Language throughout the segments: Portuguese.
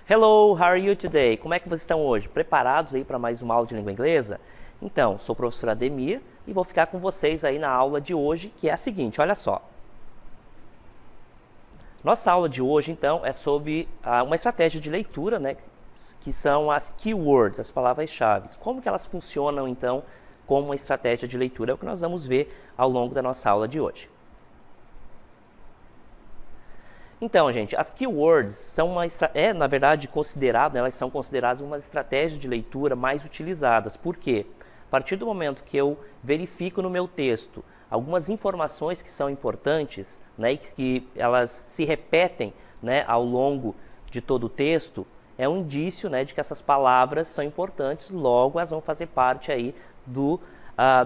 Hello, how are you today? Como é que vocês estão hoje? Preparados aí para mais uma aula de língua inglesa? Então, sou o professor Ademir e vou ficar com vocês aí na aula de hoje, que é a seguinte, olha só. Nossa aula de hoje, então, é sobre uma estratégia de leitura, né, que são as keywords, as palavras-chave. Como que elas funcionam, então, como uma estratégia de leitura? É o que nós vamos ver ao longo da nossa aula de hoje. Então, gente, as keywords são na verdade, elas são consideradas uma estratégia de leitura mais utilizadas. Por quê? A partir do momento que eu verifico no meu texto algumas informações que são importantes, né, e que elas se repetem, né, ao longo de todo o texto, é um indício, né, de que essas palavras são importantes, logo elas vão fazer parte aí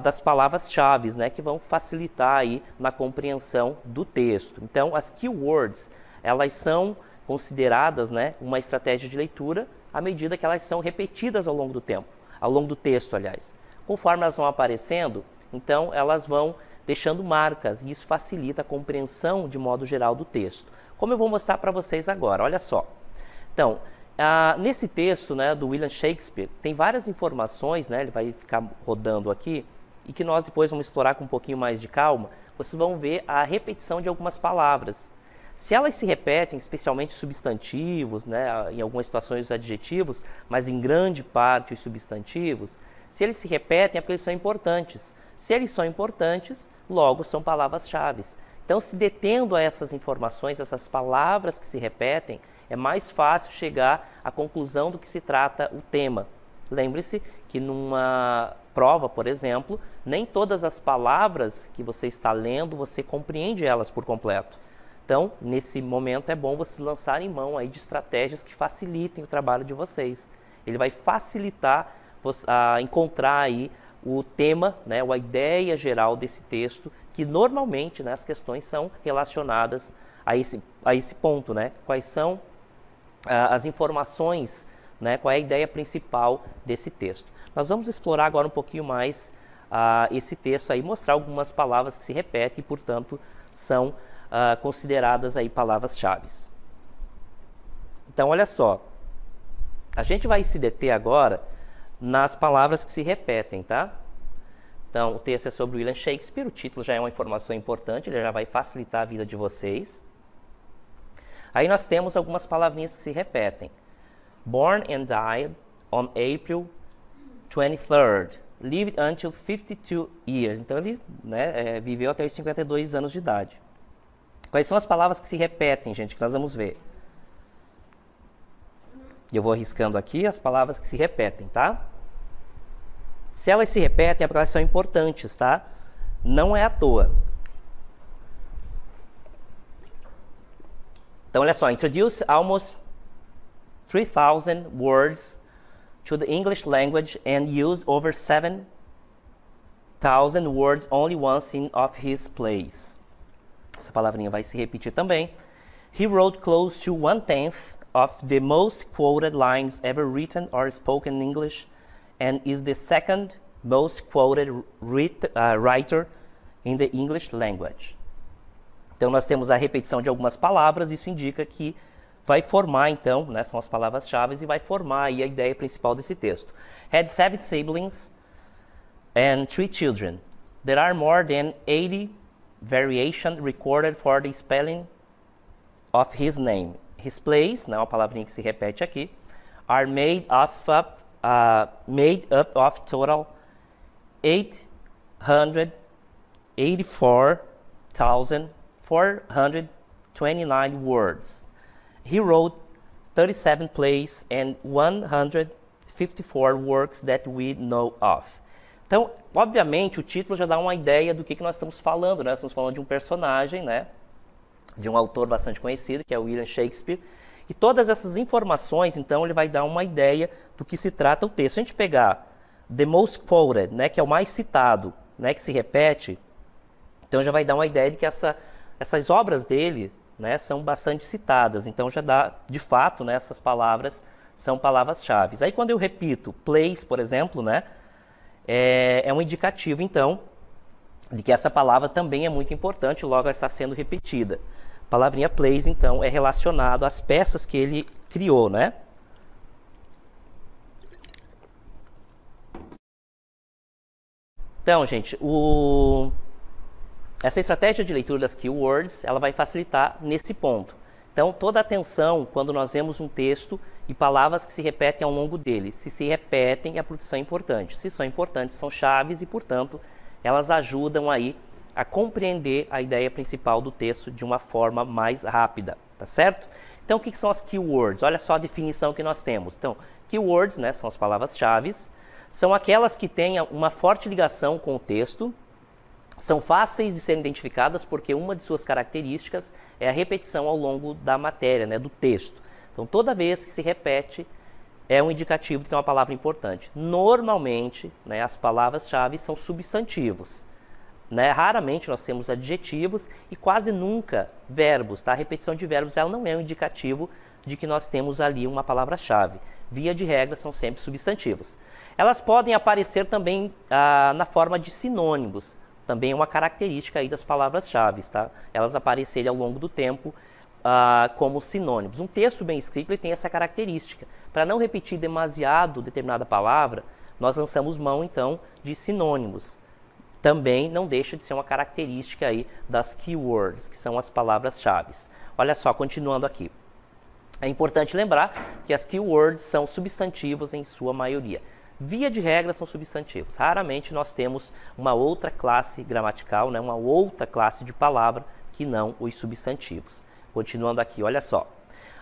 das palavras-chave, né, que vão facilitar aí na compreensão do texto. Então, as keywords, elas são consideradas, né, uma estratégia de leitura à medida que elas são repetidas ao longo do tempo, ao longo do texto, aliás. Conforme elas vão aparecendo, então elas vão deixando marcas e isso facilita a compreensão de modo geral do texto. Como eu vou mostrar para vocês agora, olha só. Então, nesse texto, né, do William Shakespeare, tem várias informações, né, ele vai ficar rodando aqui, e que nós depois vamos explorar com um pouquinho mais de calma. Vocês vão ver a repetição de algumas palavras. Se elas se repetem, especialmente substantivos, né, em algumas situações os adjetivos, mas em grande parte os substantivos, se eles se repetem é porque eles são importantes. Se eles são importantes, logo são palavras-chave. Então, se detendo a essas informações, essas palavras que se repetem, é mais fácil chegar à conclusão do que se trata o tema. Lembre-se que numa prova, por exemplo, nem todas as palavras que você está lendo, você compreende elas por completo. Então, nesse momento é bom vocês lançarem mão aí de estratégias que facilitem o trabalho de vocês. Ele vai facilitar encontrar aí o tema, né, ou a ideia geral desse texto, que normalmente, né, as questões são relacionadas a esse ponto, né? Quais são as informações, né, qual é a ideia principal desse texto. Nós vamos explorar agora um pouquinho mais esse texto aí, mostrar algumas palavras que se repetem e, portanto, são consideradas aí palavras-chave. Então, olha só, a gente vai se deter agora nas palavras que se repetem, tá? Então, o texto é sobre William Shakespeare, o título já é uma informação importante, ele já vai facilitar a vida de vocês. Aí nós temos algumas palavrinhas que se repetem. Born and died on April 23rd. Lived until 52 years. Então, ele, né, viveu até os 52 anos de idade. Quais são as palavras que se repetem, gente, que nós vamos ver? Eu vou arriscando aqui as palavras que se repetem, tá? Se elas se repetem é porque elas são importantes, tá? Não é à toa. Então, olha só. Introduce almost 3,000 words to the English language and use over 7,000 words only once in of his plays. Essa palavrinha vai se repetir também. He wrote close to 1/10 of the most quoted lines ever written or spoken in English and is the second most quoted writer in the English language. Então, nós temos a repetição de algumas palavras, isso indica que vai formar, então, né, são as palavras-chave e vai formar aí a ideia principal desse texto. Had 7 siblings and 3 children. There are more than 80 variations recorded for the spelling of his name. His plays, né, uma palavrinha que se repete aqui, are made up of total 884,429 words. He wrote 37 plays and 154 works that we know of. Então, obviamente, o título já dá uma ideia do que nós estamos falando, né? Nós estamos falando de um personagem, né, de um autor bastante conhecido, que é o William Shakespeare. E todas essas informações, então, ele vai dar uma ideia do que se trata o texto. Se a gente pegar the most quoted, né, que é o mais citado, né, que se repete, então já vai dar uma ideia de que essas obras dele, né, são bastante citadas. Então já dá, de fato, né, essas palavras são palavras-chave. Aí quando eu repito plays, por exemplo, né, é um indicativo, então, de que essa palavra também é muito importante, logo ela está sendo repetida. A palavrinha plays, então, é relacionado às peças que ele criou, né? Então, gente, essa estratégia de leitura das keywords, ela vai facilitar nesse ponto. Então, toda atenção quando nós vemos um texto e palavras que se repetem ao longo dele. Se repetem, a produção é importante. Se são importantes, são chaves e, portanto, elas ajudam aí a compreender a ideia principal do texto de uma forma mais rápida, tá certo? Então, o que são as keywords? Olha só a definição que nós temos. Então, keywords, né, são as palavras-chave, são aquelas que têm uma forte ligação com o texto, são fáceis de serem identificadas porque uma de suas características é a repetição ao longo da matéria, né, do texto. Então, toda vez que se repete, é um indicativo de que é uma palavra importante. Normalmente, né, as palavras-chave são substantivos. Né? Raramente nós temos adjetivos e quase nunca verbos. Tá? A repetição de verbos ela não é um indicativo de que nós temos ali uma palavra-chave. Via de regra, são sempre substantivos. Elas podem aparecer também na forma de sinônimos. Também é uma característica aí das palavras-chave. Tá? Elas aparecerem ao longo do tempo como sinônimos. Um texto bem escrito ele tem essa característica. Para não repetir demasiado determinada palavra, nós lançamos mão, então, de sinônimos. Também não deixa de ser uma característica aí das keywords, que são as palavras-chave. Olha só, continuando aqui. É importante lembrar que as keywords são substantivos em sua maioria. Via de regra são substantivos. Raramente nós temos uma outra classe gramatical, né, uma outra classe de palavra que não os substantivos. Continuando aqui, olha só.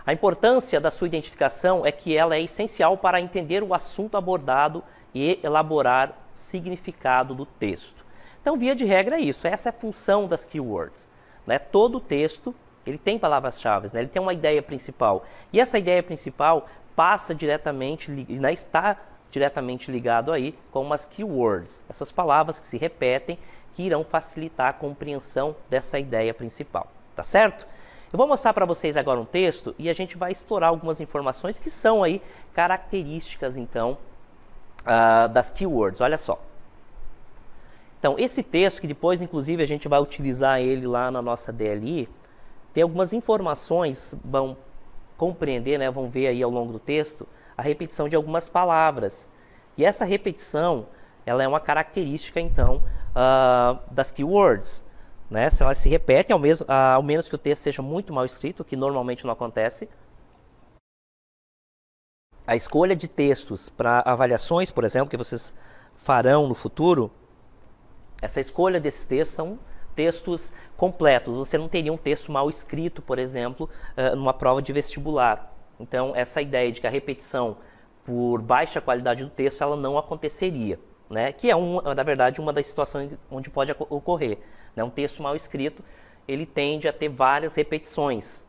A importância da sua identificação é que ela é essencial para entender o assunto abordado e elaborar significado do texto. Então, via de regra é isso, essa é a função das keywords. Né? Todo texto ele tem palavras-chave, né? Ele tem uma ideia principal. E essa ideia principal passa diretamente, né? Está diretamente ligado aí com as keywords. Essas palavras que se repetem, que irão facilitar a compreensão dessa ideia principal. Tá certo? Eu vou mostrar para vocês agora um texto e a gente vai explorar algumas informações que são aí características, então, das keywords. Olha só. Então, esse texto, que depois, inclusive, a gente vai utilizar ele lá na nossa DLI, tem algumas informações, vão compreender, né, vão ver aí ao longo do texto, a repetição de algumas palavras. E essa repetição, ela é uma característica, então, das keywords. Né? Se elas se repetem, ao menos que o texto seja muito mal escrito, o que normalmente não acontece. A escolha de textos para avaliações, por exemplo, que vocês farão no futuro, essa escolha desses textos são textos completos. Você não teria um texto mal escrito, por exemplo, numa prova de vestibular. Então, essa ideia de que a repetição por baixa qualidade do texto, ela não aconteceria. Né? Que é, na verdade, uma das situações onde pode ocorrer. Né? Um texto mal escrito, ele tende a ter várias repetições.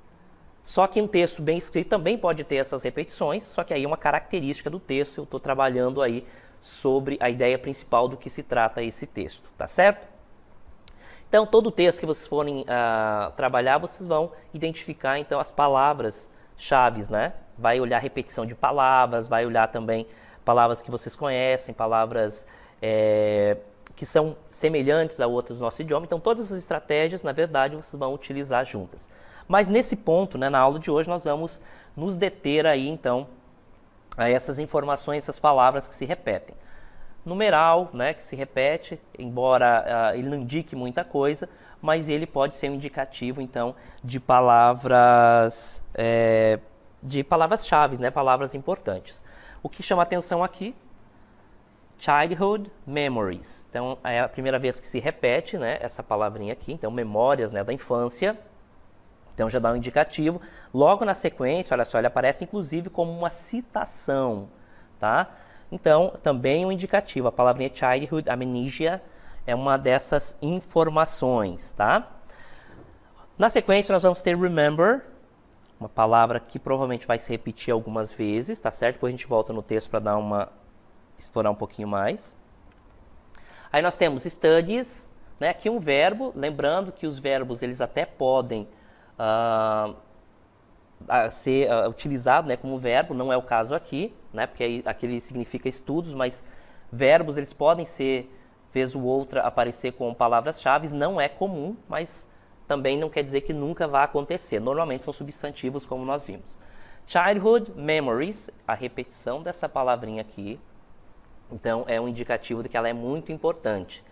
Só que um texto bem escrito também pode ter essas repetições, só que aí é uma característica do texto. Eu estou trabalhando aí sobre a ideia principal do que se trata esse texto, tá certo? Então, todo texto que vocês forem trabalhar, vocês vão identificar, então, as palavras-chave, né? Vai olhar a repetição de palavras, vai olhar também palavras que vocês conhecem, palavras que são semelhantes a outras do nosso idioma. Então, todas essas estratégias, na verdade, vocês vão utilizar juntas. Mas nesse ponto, né, na aula de hoje, nós vamos nos deter aí, então, a essas informações, essas palavras que se repetem. Numeral, né, que se repete, embora ele não indique muita coisa, mas ele pode ser um indicativo, então, de palavras-chave, né, palavras importantes. O que chama atenção aqui, childhood memories. Então, é a primeira vez que se repete, né, essa palavrinha aqui, então, memórias, né, da infância. Então, já dá um indicativo. Logo na sequência, olha só, ele aparece inclusive como uma citação, tá? Então, também um indicativo. A palavrinha childhood amnesia é uma dessas informações, tá? Na sequência, nós vamos ter remember, uma palavra que provavelmente vai se repetir algumas vezes, tá certo? Depois a gente volta no texto para explorar um pouquinho mais. Aí nós temos studies, né? Aqui um verbo, lembrando que os verbos eles até podem ser utilizado, né, como verbo, não é o caso aqui, né, porque aqui ele significa estudos, mas verbos eles podem ser, vez ou outra, aparecer com palavras-chave, não é comum, mas também não quer dizer que nunca vai acontecer. Normalmente são substantivos, como nós vimos. Childhood memories, a repetição dessa palavrinha aqui, Então, é um indicativo de que ela é muito importante.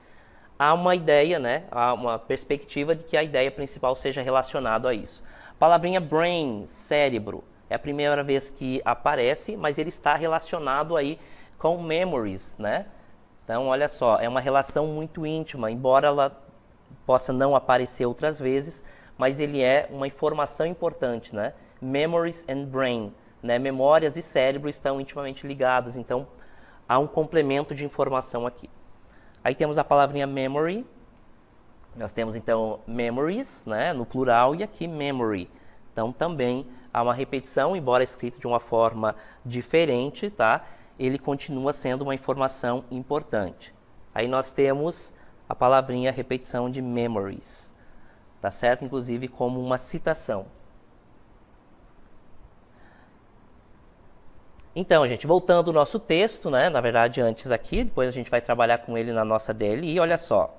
Há uma ideia, né? Há uma perspectiva de que a ideia principal seja relacionada a isso. A palavrinha brain, cérebro, é a primeira vez que aparece, mas ele está relacionado aí com memories, né? Então, olha só, é uma relação muito íntima, embora ela possa não aparecer outras vezes, mas ele é uma informação importante, né? Memories and brain, né? Memórias e cérebro estão intimamente ligadas, então há um complemento de informação aqui. Aí temos a palavrinha memory, nós temos então memories, né? No plural, e aqui memory. Então também há uma repetição, embora escrito de uma forma diferente, tá? Ele continua sendo uma informação importante. Aí nós temos a palavrinha repetição de memories, tá certo? Inclusive como uma citação. Então, gente, voltando ao nosso texto, né? Na verdade, antes aqui, depois a gente vai trabalhar com ele na nossa DLI, olha só.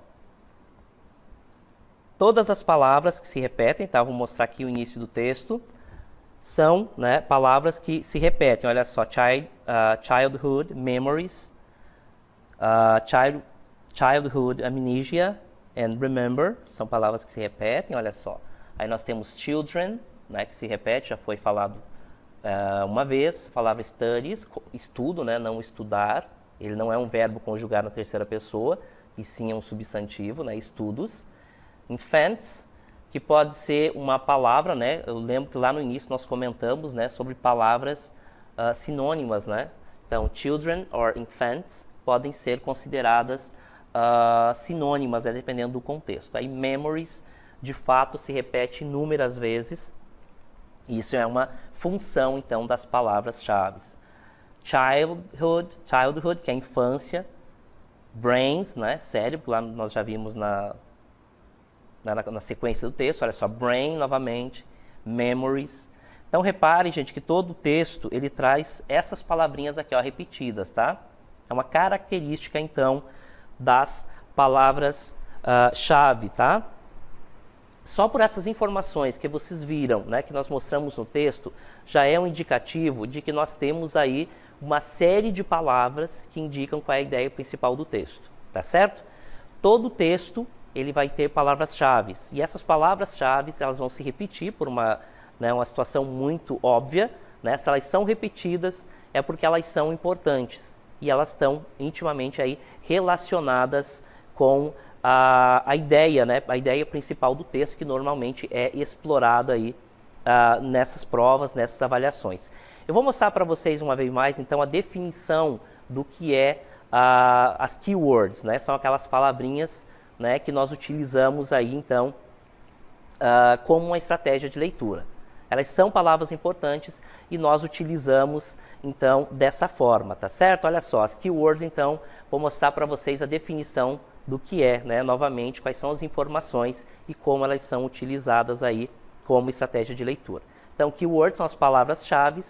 Todas as palavras que se repetem, tá? Vou mostrar aqui o início do texto. São, né, palavras que se repetem. Olha só, childhood, memories, childhood, amnesia and remember. São palavras que se repetem, olha só. Aí nós temos children, né, que se repete, já foi falado uma vez. A palavra studies, estudo, né, não estudar. Ele não é um verbo conjugado na terceira pessoa, e sim é um substantivo, né, estudos. Infants, que pode ser uma palavra, né? Eu lembro que lá no início nós comentamos, né, sobre palavras sinônimas, né? Então, children or infants podem ser consideradas sinônimas, dependendo do contexto. Aí, memories, de fato, se repete inúmeras vezes. Isso é uma função, então, das palavras-chave. Childhood, que é infância. Brains, né? Cérebro, lá nós já vimos na sequência do texto, olha só, brain novamente, memories. Então repare, gente, que todo o texto ele traz essas palavrinhas aqui, ó, repetidas, tá? É uma característica, então, das palavras-chave, tá? Só por essas informações que vocês viram, né, que nós mostramos no texto, já é um indicativo de que nós temos aí uma série de palavras que indicam qual é a ideia principal do texto, tá certo? Todo o texto ele vai ter palavras-chave. E essas palavras-chave, elas vão se repetir por uma situação muito óbvia, né? Se elas são repetidas, é porque elas são importantes. E elas estão intimamente aí relacionadas com a ideia, né? A ideia principal do texto, que normalmente é explorada aí nessas provas, nessas avaliações. Eu vou mostrar para vocês uma vez mais, então, a definição do que é as keywords, né? São aquelas palavrinhas, né, que nós utilizamos aí, então, como uma estratégia de leitura. Elas são palavras importantes e nós utilizamos, então, dessa forma, tá certo? Olha só, as keywords, então, vou mostrar para vocês a definição do que é, né, novamente, quais são as informações e como elas são utilizadas aí como estratégia de leitura. Então, keywords são as palavras-chave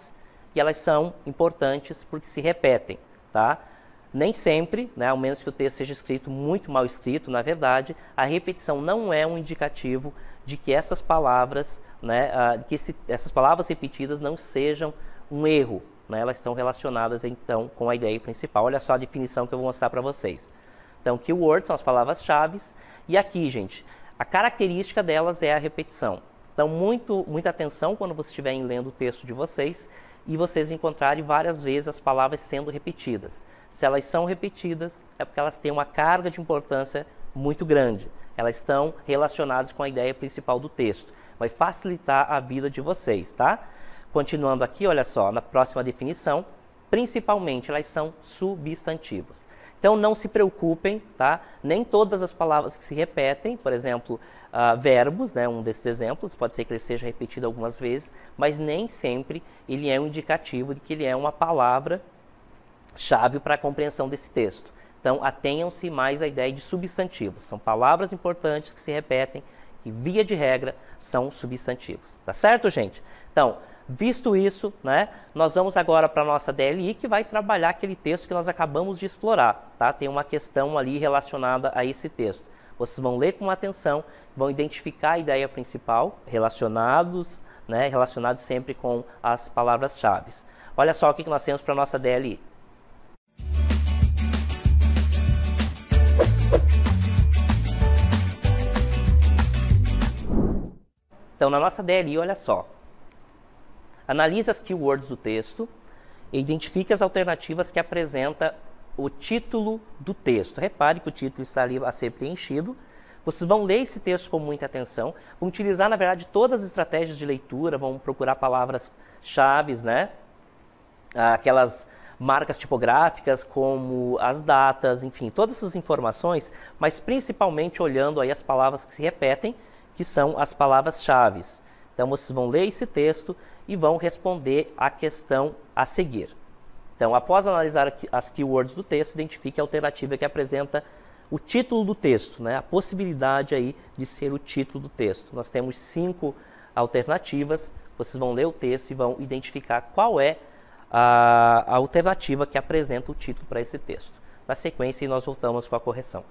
e elas são importantes porque se repetem, tá? Nem sempre, né, ao menos que o texto seja escrito muito mal escrito, na verdade, a repetição não é um indicativo de que essas palavras, né, essas palavras repetidas não sejam um erro, né, elas estão relacionadas então com a ideia principal. Olha só a definição que eu vou mostrar para vocês. Então, keywords são as palavras-chave e aqui, gente, a característica delas é a repetição. Então, muita atenção quando vocês estiverem lendo o texto de vocês e vocês encontrarem várias vezes as palavras sendo repetidas. Se elas são repetidas, é porque elas têm uma carga de importância muito grande. Elas estão relacionadas com a ideia principal do texto. Vai facilitar a vida de vocês, tá? Continuando aqui, olha só, na próxima definição, principalmente elas são substantivos. Então não se preocupem, tá? Nem todas as palavras que se repetem, por exemplo, verbos, né, um desses exemplos, pode ser que ele seja repetido algumas vezes, mas nem sempre ele é um indicativo de que ele é uma palavra-chave para a compreensão desse texto. Então atenham-se mais à ideia de substantivos. São palavras importantes que se repetem e, via de regra, são substantivos. Tá certo, gente? Então, visto isso, né, nós vamos agora para a nossa DLI, que vai trabalhar aquele texto que nós acabamos de explorar, tá? Tem uma questão ali relacionada a esse texto. Vocês vão ler com atenção, vão identificar a ideia principal, relacionados sempre com as palavras-chave. Olha só o que nós temos para a nossa DLI. Então, na nossa DLI, olha só. Analise as keywords do texto e identifique as alternativas que apresenta o título do texto. Repare que o título está ali a ser preenchido. Vocês vão ler esse texto com muita atenção, vão utilizar, na verdade, todas as estratégias de leitura, vão procurar palavras-chave, né? Aquelas marcas tipográficas como as datas, enfim, todas essas informações, mas principalmente olhando aí as palavras que se repetem, que são as palavras-chave. Então, vocês vão ler esse texto e vão responder a questão a seguir. Então, após analisar as keywords do texto, identifique a alternativa que apresenta o título do texto, né? A possibilidade aí de ser o título do texto. Nós temos 5 alternativas, vocês vão ler o texto e vão identificar qual é a alternativa que apresenta o título para esse texto. Na sequência, nós voltamos com a correção.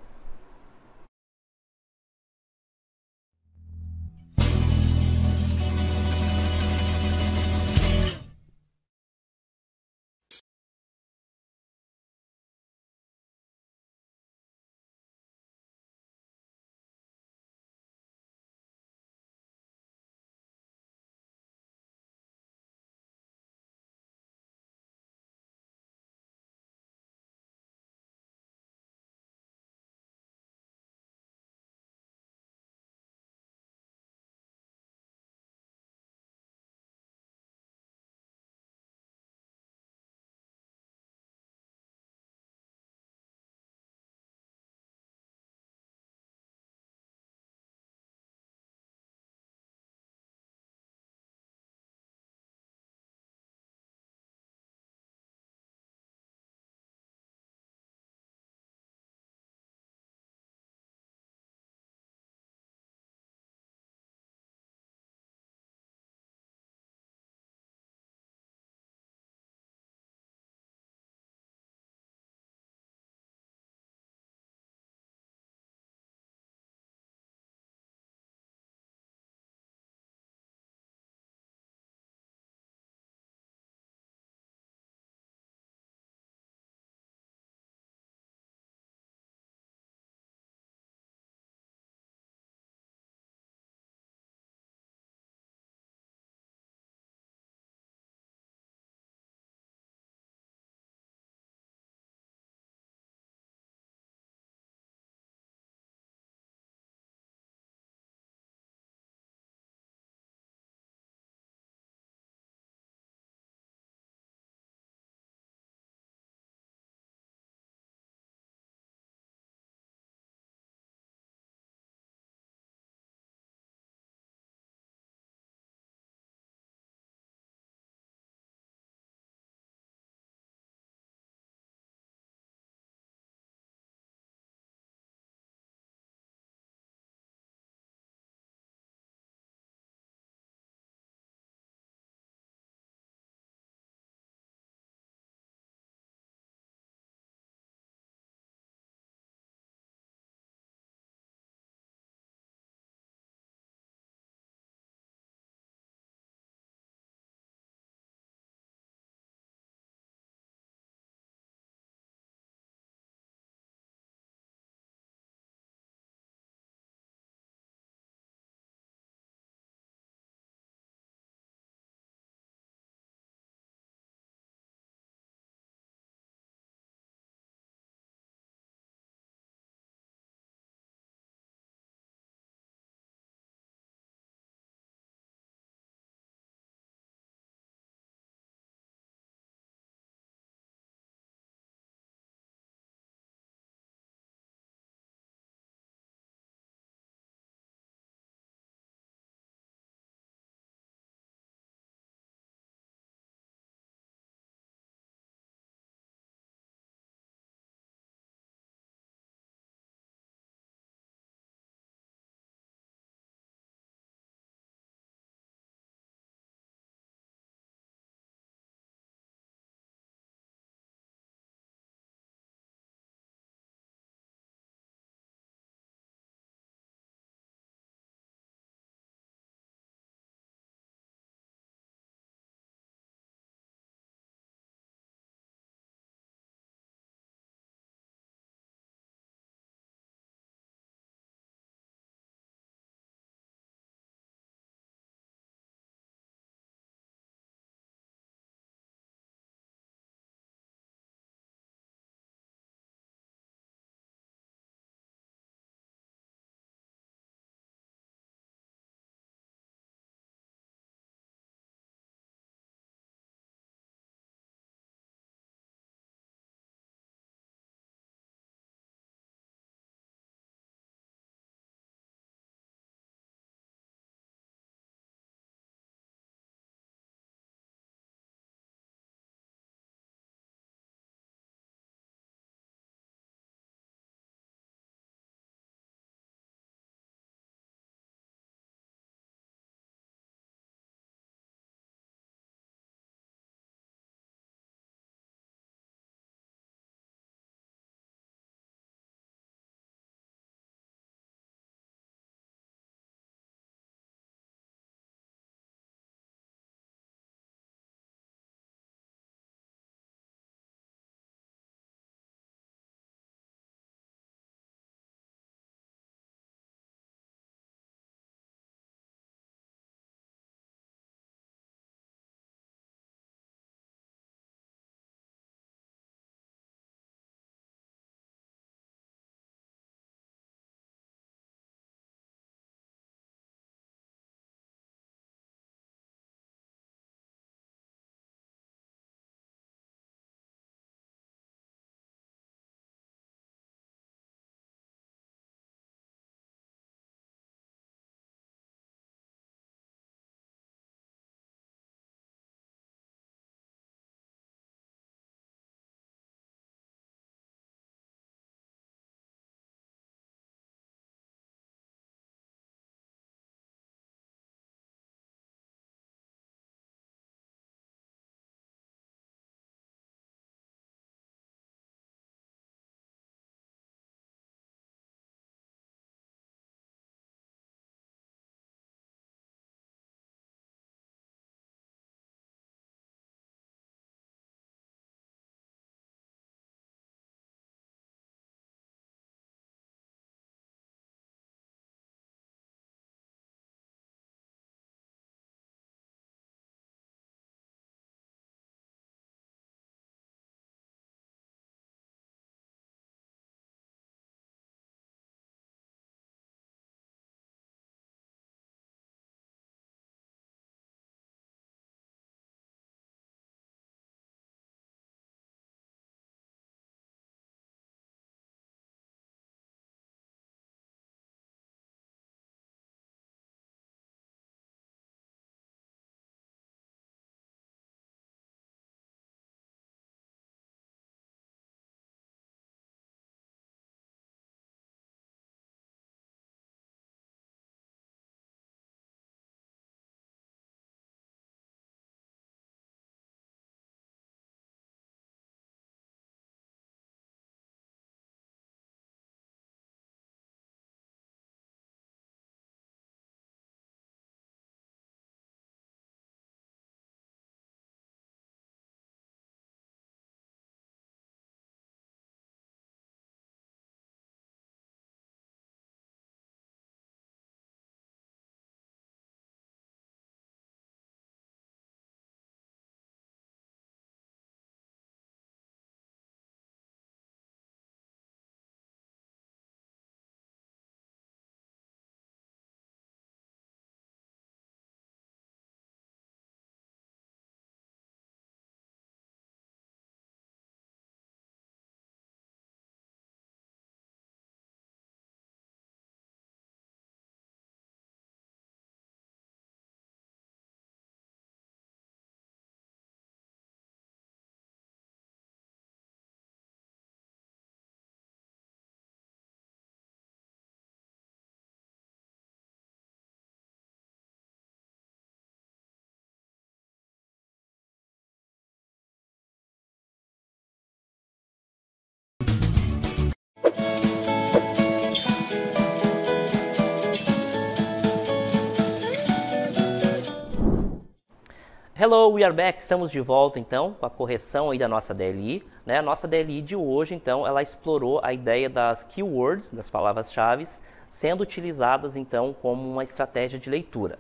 Hello, we are back. Estamos de volta então com a correção aí da nossa DLI, né? A nossa DLI de hoje, então, ela explorou a ideia das keywords, das palavras-chave, sendo utilizadas então como uma estratégia de leitura.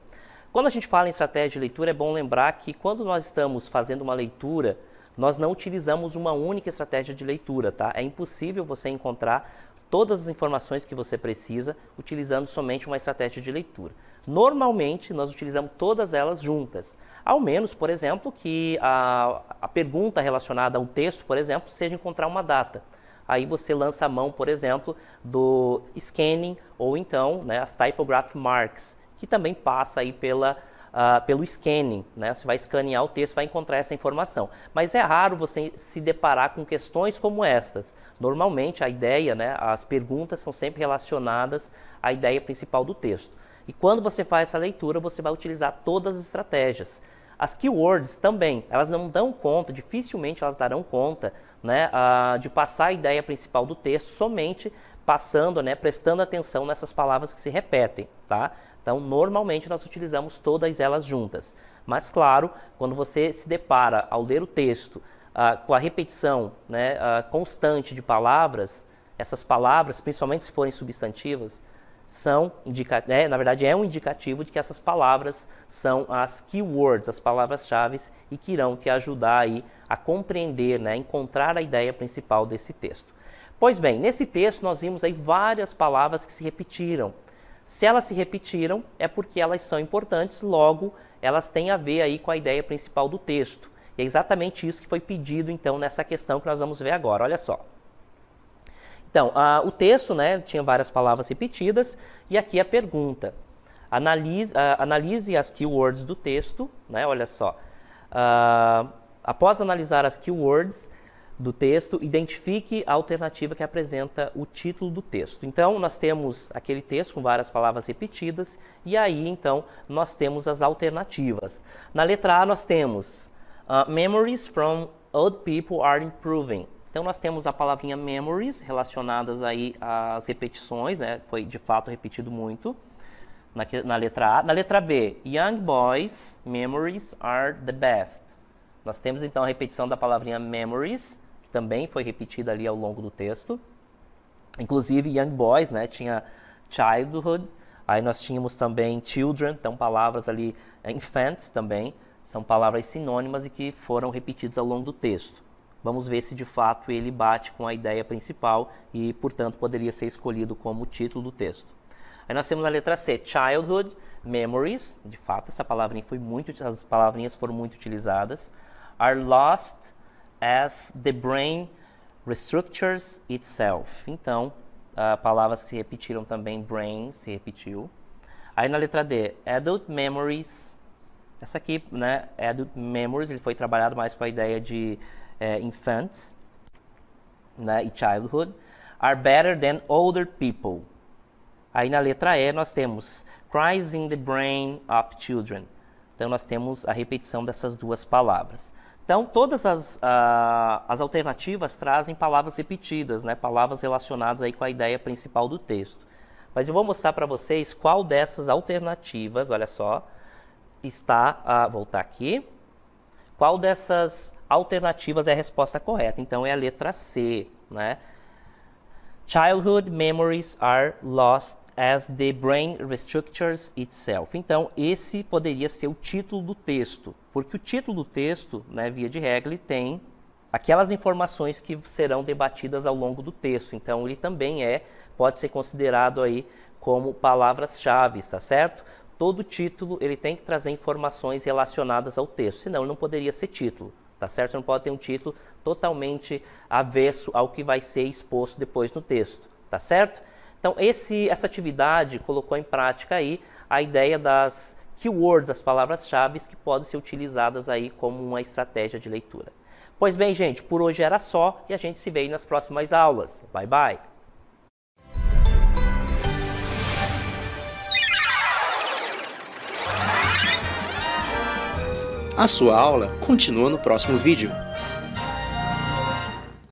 Quando a gente fala em estratégia de leitura, é bom lembrar que quando nós estamos fazendo uma leitura, nós não utilizamos uma única estratégia de leitura, tá? É impossível você encontrar todas as informações que você precisa utilizando somente uma estratégia de leitura. Normalmente, nós utilizamos todas elas juntas, ao menos, por exemplo, que a pergunta relacionada ao texto, por exemplo, seja encontrar uma data. Aí você lança a mão, por exemplo, do scanning ou então, né, as typographic marks, que também passa aí pelo scanning, né? Você vai escanear o texto, vai encontrar essa informação. Mas é raro você se deparar com questões como estas. Normalmente a ideia, né, as perguntas são sempre relacionadas à ideia principal do texto. E quando você faz essa leitura, você vai utilizar todas as estratégias. As keywords também, elas não dão conta, dificilmente elas darão conta, né, de passar a ideia principal do texto somente passando, né, prestando atenção nessas palavras que se repetem, tá? Então, normalmente nós utilizamos todas elas juntas. Mas, claro, quando você se depara ao ler o texto com a repetição, né, constante de palavras, essas palavras, principalmente se forem substantivas, são na verdade é um indicativo de que essas palavras são as keywords, as palavras-chave e que irão te ajudar aí a compreender, né, encontrar a ideia principal desse texto. Pois bem, nesse texto nós vimos aí várias palavras que se repetiram. Se elas se repetiram é porque elas são importantes, logo elas têm a ver aí com a ideia principal do texto. E é exatamente isso que foi pedido então nessa questão que nós vamos ver agora, olha só. Então, o texto, né, tinha várias palavras repetidas e aqui a pergunta. Analise as keywords do texto, né, olha só. Após analisar as keywords do texto, identifique a alternativa que apresenta o título do texto. Então, nós temos aquele texto com várias palavras repetidas e aí, então, nós temos as alternativas. Na letra A, nós temos Memories from old people are improving. Então, nós temos a palavrinha memories relacionadas aí às repetições, né? Foi de fato repetido muito na letra A. Na letra B, young boys, memories are the best. Nós temos então a repetição da palavrinha memories, que também foi repetida ali ao longo do texto. Inclusive, young boys, né? Tinha childhood, aí nós tínhamos também children, então palavras ali, infants também, são palavras sinônimas e que foram repetidas ao longo do texto. Vamos ver se de fato ele bate com a ideia principal e, portanto, poderia ser escolhido como título do texto. Aí nós temos a letra C, childhood, memories, de fato essa palavrinha as palavrinhas foram muito utilizadas. Are lost as the brain restructures itself. Então, palavras que se repetiram também, brain se repetiu. Aí na letra D, adult memories, essa aqui, né, adult memories, ele foi trabalhado mais com a ideia de infants, né, e childhood, are better than older people. Aí na letra E nós temos cries in the brain of children. Então nós temos a repetição dessas duas palavras. Então todas as alternativas trazem palavras repetidas, né, palavras relacionadas aí com a ideia principal do texto. Mas eu vou mostrar para vocês qual dessas alternativas, olha só, voltar aqui, qual dessas alternativas é a resposta correta. Então é a letra C, né? Childhood memories are lost as the brain restructures itself. Então esse poderia ser o título do texto, porque o título do texto, né, via de regra, ele tem aquelas informações que serão debatidas ao longo do texto. Então ele também pode ser considerado aí como palavras-chave, tá certo? Todo título ele tem que trazer informações relacionadas ao texto, senão ele não poderia ser título, tá certo? Você não pode ter um título totalmente avesso ao que vai ser exposto depois no texto, tá certo? Então essa atividade colocou em prática aí a ideia das keywords, as palavras-chave que podem ser utilizadas aí como uma estratégia de leitura. Pois bem, gente, por hoje era só e a gente se vê aí nas próximas aulas. Bye, bye! A sua aula continua no próximo vídeo.